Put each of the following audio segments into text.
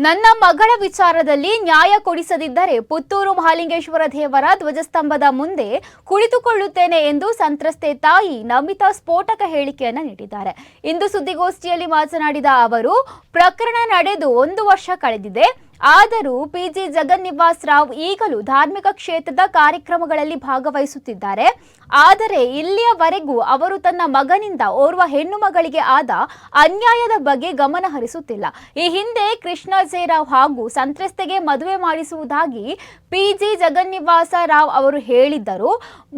ನನ್ನ ಮಗಳ ವಿಚಾರದಲ್ಲಿ ನ್ಯಾಯ ಕೊಡಿಸದಿದ್ದರೆ ಪುತ್ತೂರು ಮಹಾಲಿಂಗೇಶ್ವರ ದೇವರ ಧ್ವಜಸ್ತಂಭದ ಮುಂದೆ ಕುಳಿತುಕೊಳ್ಳುತ್ತೇನೆ ಎಂದು ಸಂತ್ರಸ್ತೆ ತಾಯಿ ನಮಿತಾ ಸ್ಫೋಟಕ ಹೇಳಿಕೆಯನ್ನು ನೀಡಿದ್ದಾರೆ. ಇಂದು ಸುದ್ದಿಗೋಷ್ಠಿಯಲ್ಲಿ ಮಾತನಾಡಿದ ಅವರು, ಪ್ರಕರಣ ನಡೆದು 1 ವರ್ಷ ಕಳೆದಿದೆ. ಆದರೂ ಪಿಜಿ ಜಗನ್ನಿವಾಸ್ ರಾವ್ ಈಗಲೂ ಧಾರ್ಮಿಕ ಕ್ಷೇತ್ರದ ಕಾರ್ಯಕ್ರಮಗಳಲ್ಲಿ ಭಾಗವಹಿಸುತ್ತಿದ್ದಾರೆ. ಆದರೆ ಇಲ್ಲಿಯವರೆಗೂ ಅವರು ತನ್ನ ಮಗನಿಂದ ಓರ್ವ ಹೆಣ್ಣು ಮಗಳಿಗೆ ಆದ ಅನ್ಯಾಯದ ಬಗ್ಗೆ ಗಮನ ಹರಿಸುತ್ತಿಲ್ಲ. ಈ ಹಿಂದೆ ಕೃಷ್ಣ ಜೇರಾವ್ ಹಾಗೂ ಸಂತ್ರಸ್ತೆಗೆ ಮದುವೆ ಮಾಡಿಸುವುದಾಗಿ ಪಿಜಿ ಜಗನ್ನಿವಾಸ ರಾವ್ ಅವರು ಹೇಳಿದ್ದರು.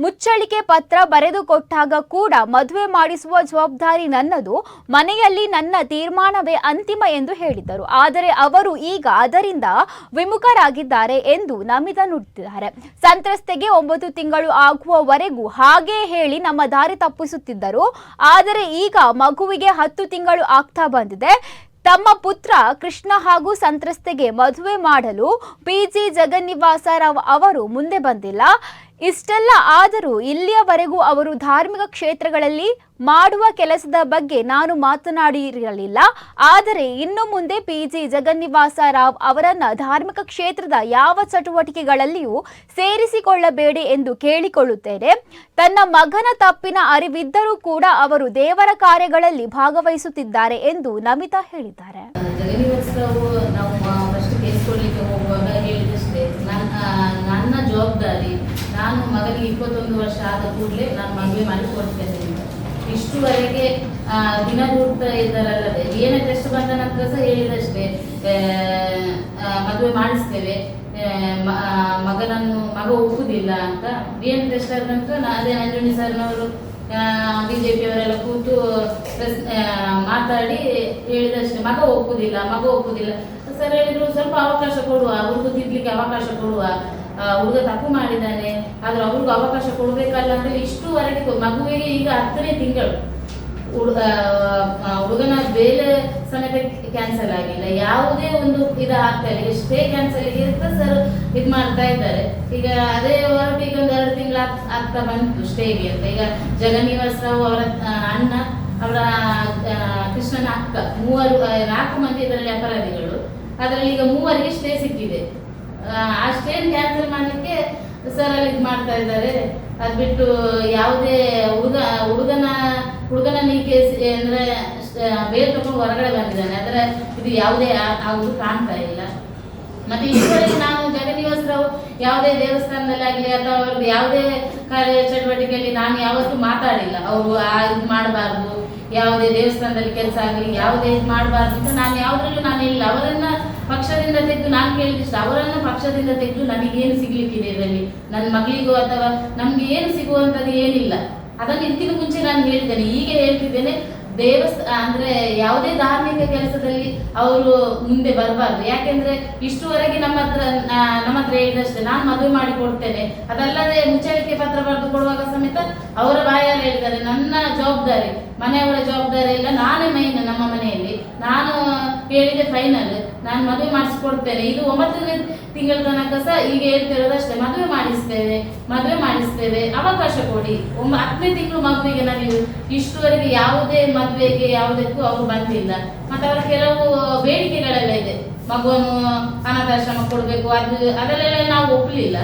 ಮುಚ್ಚಳಿಕೆ ಪತ್ರ ಬರೆದು ಕೊಟ್ಟಾಗ ಕೂಡ ಮದುವೆ ಮಾಡಿಸುವ ಜವಾಬ್ದಾರಿ ನನ್ನದು, ಮನೆಯಲ್ಲಿ ನನ್ನ ತೀರ್ಮಾನವೇ ಅಂತಿಮ ಎಂದು ಹೇಳಿದ್ದರು. ಆದರೆ ಅವರು ಈಗ ಅದರಿಂದ ವಿಮುಖರಾಗಿದ್ದಾರೆ ಎಂದು ನಮಿತಾ ನುಡಿದಿದ್ದಾರೆ. ಸಂತ್ರಸ್ತೆಗೆ 9 ತಿಂಗಳು ಆಗುವವರೆಗೂ ಹಾಗೆ ಹೇಳಿ ನಮ್ಮ ದಾರಿ ತಪ್ಪಿಸುತ್ತಿದ್ದರು. ಆದರೆ ಈಗ ಮಗುವಿಗೆ 10 ತಿಂಗಳು ಆಗ್ತಾ ಬಂದಿದೆ. ತಮ್ಮ ಪುತ್ರ ಕೃಷ್ಣ ಹಾಗೂ ಸಂತ್ರಸ್ತೆಗೆ ಮದುವೆ ಮಾಡಲು ಪಿಜಿ ಜಗನ್ನಿವಾಸ ರಾವ್ ಅವರು ಮುಂದೆ ಬಂದಿಲ್ಲ. ಇಷ್ಟೆಲ್ಲ ಆದರೂ ಇಲ್ಲಿಯವರೆಗೂ ಅವರು ಧಾರ್ಮಿಕ ಕ್ಷೇತ್ರಗಳಲ್ಲಿ ಮಾಡುವ ಕೆಲಸದ ಬಗ್ಗೆ ನಾನು ಮಾತನಾಡಿರಲಿಲ್ಲ. ಆದರೆ ಇನ್ನು ಮುಂದೆ ಪಿಜಿ ಜಗನ್ನಿವಾಸ ರಾವ್ ಅವರನ್ನ ಧಾರ್ಮಿಕ ಕ್ಷೇತ್ರದ ಯಾವ ಚಟುವಟಿಕೆಗಳಲ್ಲಿಯೂ ಸೇರಿಸಿಕೊಳ್ಳಬೇಡಿ ಎಂದು ಕೇಳಿಕೊಳ್ಳುತ್ತೇನೆ. ತನ್ನ ಮಗನ ತಪ್ಪಿನ ಅರಿವಿದ್ದರೂ ಕೂಡ ಅವರು ದೇವರ ಕಾರ್ಯಗಳಲ್ಲಿ ಭಾಗವಹಿಸುತ್ತಿದ್ದಾರೆ ಎಂದು ನಮಿತಾ ಹೇಳಿದ್ದಾರೆ. ನನ್ನ ಜವಾಬ್ದಾರಿ, ನಾನು ಮಗನಿಗೆ 21 ವರ್ಷ ಆದ ಕೂಡಲೇ ನಾನು ಮದುವೆ ಮಾಡಿ ಕೊಡ್ತೇನೆ. ಇಷ್ಟುವರೆಗೆ ದಿನಗೂಡ್ತ ಇದ್ದಾರಲ್ಲದೆ ಏನೇ ಟೆಸ್ಟ್ ಬಂದ ನಂತರ ಸಹ ಹೇಳಿದಷ್ಟೇ, ಮದುವೆ ಮಾಡಿಸ್ತೇವೆ, ಮಗ ಒಪ್ಪುದಿಲ್ಲ ಅಂತ. ಏನು ಟೆಸ್ಟ್ ಆದ ನಂತರ ಅದೇ ನಂಜುಂಡಿ ಸರ್ನವರು ಬಿಜೆಪಿ ಅವರೆಲ್ಲ ಕೂತು ಮಾತಾಡಿ ಹೇಳಿದಷ್ಟೇ, ಮಗ ಒಪ್ಪುದಿಲ್ಲ. ಸರ್ ಹೇಳಿದ್ರು, ಸ್ವಲ್ಪ ಅವಕಾಶ ಕೊಡುವ, ಅವ್ರಿಗೂ ತಿದ್ಲಿಕ್ಕೆ ಅವಕಾಶ ಕೊಡುವ, ಹುಡುಗ ತಪ್ಪು ಮಾಡಿದ್ದಾನೆ, ಆದ್ರೆ ಅವ್ರಿಗೂ ಅವಕಾಶ ಕೊಡ್ಬೇಕಲ್ಲ ಅಂತ ಇಷ್ಟುವರೆಗೆ ಮಗುವಿಗೆ ಈಗ 10ನೇ ತಿಂಗಳು, ಹುಡುಗನ ಬೇರೆ ಸಮೇತ ಕ್ಯಾನ್ಸಲ್ ಆಗಿಲ್ಲ, ಯಾವುದೇ ಒಂದು ಆಗ್ತಾ ಇಲ್ಲ. ಎಷ್ಟೇ ಕ್ಯಾನ್ಸಲ್ ಇರುತ್ತೆ ಸರ್ ಇದು ಮಾಡ್ತಾ ಇದ್ದಾರೆ. ಈಗ ಅದೇ ಹೊರಟು ಈಗ ಒಂದು 2 ತಿಂಗಳು ಆಗ್ತಾ ಬಂತು ಸ್ಟೇಗೆ ಅಂತ. ಈಗ ಜಗನ್ನಿವಾಸ್ ರಾವ್ ಅವರ ಅಣ್ಣ, ಅವರ ಕೃಷ್ಣನ ಅಕ್ಕ, 4 ಮಂದಿ ಇದರಲ್ಲಿ ಅಪರಾಧಿಗಳು. ಅದರಲ್ಲಿ ಈಗ 3 ಸ್ಟೇ ಸಿಕ್ಕಿದೆ. ಆ ಸ್ಟೇನ್ ಕ್ಯಾನ್ಸಲ್ ಮಾಡಲಿಕ್ಕೆ ಸರ್ ಅಲ್ಲಿ ಇದು ಮಾಡ್ತಾ ಇದ್ದಾರೆ. ಅದು ಬಿಟ್ಟು ಯಾವುದೇ ಹುಡುಗನ ಈ ಕೇಸ್ ಅಂದ್ರೆ ಬೇರೆ ತಗೊಂಡು ಹೊರಗಡೆ ಬಂದಿದ್ದಾನೆ, ಆದರೆ ಇದು ಯಾವುದೇ ಆಗುದು ಕಾಣ್ತಾ ಇಲ್ಲ. ಮತ್ತೆ ಇಷ್ಟವರೆಗೆ ನಾನು ಜಗನ್ನಿವಾಸ್ ರಾವ್ ಯಾವುದೇ ದೇವಸ್ಥಾನದಲ್ಲಿ ಆಗಲಿ ಅಥವಾ ಅವ್ರದ್ದು ಯಾವುದೇ ಕಾರ್ಯ ಚಟುವಟಿಕೆಯಲ್ಲಿ ನಾನು ಯಾವತ್ತೂ ಮಾತಾಡಿಲ್ಲ. ಅವರು ಇದು ಮಾಡಬಾರ್ದು, ಯಾವುದೇ ದೇವಸ್ಥಾನದಲ್ಲಿ ಕೆಲಸ ಆಗಲಿ ಯಾವುದೇ ಇದು ಮಾಡಬಾರ್ದು ಅಂತ ನಾನು ಯಾವುದ್ರಲ್ಲೂ ನಾನು ಹೇಳಿಲ್ಲ. ಅವರನ್ನ ಪಕ್ಷದಿಂದ ತೆಗೆದು ನಾನು ಕೇಳಿದಿಷ್ಟ, ಅವರನ್ನು ಪಕ್ಷದಿಂದ ತೆಗೆದು ನನಗೇನು ಸಿಗ್ಲಿಕ್ಕಿದೆ ಇದರಲ್ಲಿ, ನನ್ನ ಮಗಳಿಗೂ ಅಥವಾ ನಮ್ಗೆ ಏನು ಸಿಗುವಂಥದ್ದು ಏನಿಲ್ಲ. ಅದನ್ನು ಇದಕ್ಕಿಂತ ಮುಂಚೆ ನಾನು ಹೇಳಿದ್ದೇನೆ, ಈಗ ಹೇಳ್ತಿದ್ದೇನೆ. ಅಂದ್ರೆ ಯಾವುದೇ ಧಾರ್ಮಿಕ ಕೆಲಸದಲ್ಲಿ ಅವರು ಮುಂದೆ ಬರಬಾರ್ದು. ಯಾಕೆಂದ್ರೆ ಇಷ್ಟುವರೆಗೆ ನಮ್ಮ ಹತ್ರ ಹೇಳಿದಷ್ಟೇ, ನಾನು ಮದುವೆ ಮಾಡಿ ಕೊಡ್ತೇನೆ. ಅದಲ್ಲದೆ ಮುಚ್ಚಳಿಕೆ ಪತ್ರ ಬರೆದು ಕೊಡುವಾಗ ಸಮೇತ ಅವರ ಬಾಯಲ್ಲಿ ಹೇಳಿದ್ದಾರೆ, ನನ್ನ ಜವಾಬ್ದಾರಿ, ಮನೆಯವರ ಜವಾಬ್ದಾರಿ ಇಲ್ಲ, ನಾನೇ ಮೈನ್ ನಮ್ಮ ಮನೆಯಲ್ಲಿ, ನಾನು ಹೇಳಿದೆ ಫೈನಲ್, ನಾನು ಮದುವೆ ಮಾಡಿಸ್ಕೊಡ್ತೇನೆ. ಇದು 9ನೇ ತಿಂಗಳ ತನಕ ಸಹ ಈಗ ಹೇಳ್ತಿರೋದಷ್ಟೇ, ಮದುವೆ ಮಾಡಿಸ್ತೇವೆ, ಅವಕಾಶ ಕೊಡಿ. 10ನೇ ತಿಂಗಳು ಮಗುವಿಗೆ ನಾವು ಇಷ್ಟುವರೆಗೆ ಯಾವುದೇ ಮದುವೆಗೆ ಯಾವುದಕ್ಕೂ ಅವರು ಬಂದಿಲ್ಲ. ಮತ್ತೆ ಅವರ ಕೆಲವು ಬೇಡಿಕೆಗಳೆಲ್ಲ ಇದೆ, ಮಗುವನ್ನು ಅನಾಥಾಶ್ರಮ ಕೊಡಬೇಕು, ಅದೆಲ್ಲ ನಾವು ಒಪ್ಪಲಿಲ್ಲ.